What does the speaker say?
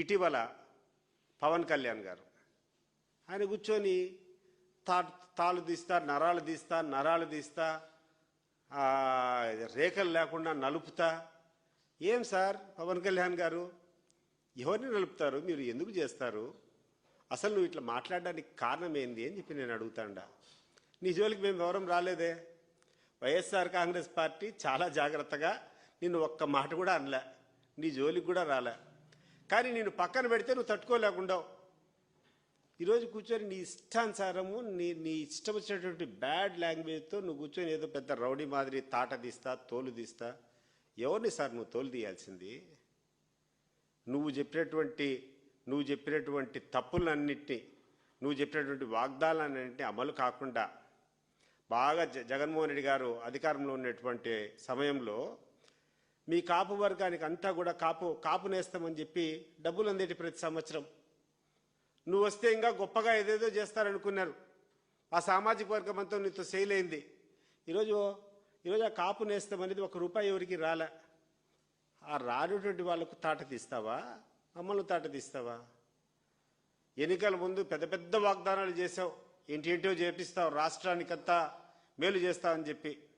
ఇటీవల పవన్ కళ్యాణ్ గారు ఆయన కూర్చొని తాళ్ళు తీస్తా, నరాలు తీస్తా, రేఖలు లేకుండా నలుపుతా. ఏం సార్ పవన్ కళ్యాణ్ గారు, ఎవరిని నలుపుతారు? మీరు ఎందుకు చేస్తారు? అసలు నువ్వు ఇట్లా మాట్లాడడానికి కారణం ఏంది అని చెప్పి నేను అడుగుతాండా. నీ జోలికి మేము ఎవరం రాలేదే. వైఎస్ఆర్ కాంగ్రెస్ పార్టీ చాలా జాగ్రత్తగా నిన్ను ఒక్క మాట కూడా అనలే, నీ జోలికి కూడా రాలే. కానీ నేను పక్కన పెడితే నువ్వు తట్టుకోలేకుండావు. ఈరోజు కూర్చొని నీ ఇష్టానుసారము నీ ఇష్టం వచ్చినటువంటి బ్యాడ్ లాంగ్వేజ్తో నువ్వు కూర్చొని ఏదో పెద్ద రౌడీ మాదిరి తాట తీస్తా, తోలు తీస్తా. ఎవరిని సార్ నువ్వు తోలు తీయాల్సింది? నువ్వు చెప్పినటువంటి తప్పులన్నింటినీ, నువ్వు చెప్పినటువంటి వాగ్దానాలన్నింటినీ అమలు కాకుండా బాగా జగన్మోహన్ రెడ్డి గారు అధికారంలో ఉన్నటువంటి సమయంలో మీ కాపు వర్గానికి అంతా కూడా కాపు నేస్తామని చెప్పి డబ్బులు అందేటి ప్రతి సంవత్సరం. నువ్వు వస్తే ఇంకా గొప్పగా ఏదేదో చేస్తారనుకున్నారు. ఆ సామాజిక వర్గం అంతా నీతో సేల్ అయింది. ఈరోజు ఆ కాపు నేస్తం అనేది ₹1 ఎవరికి రాలే. ఆ రానటువంటి వాళ్ళకు తాట తీస్తావా, మమ్మల్ని తాట తీస్తావా? ఎన్నికల ముందు పెద్ద పెద్ద వాగ్దానాలు చేసావు, ఏంటేంటో చేపిస్తావు, రాష్ట్రానికంతా మేలు చేస్తావని చెప్పి.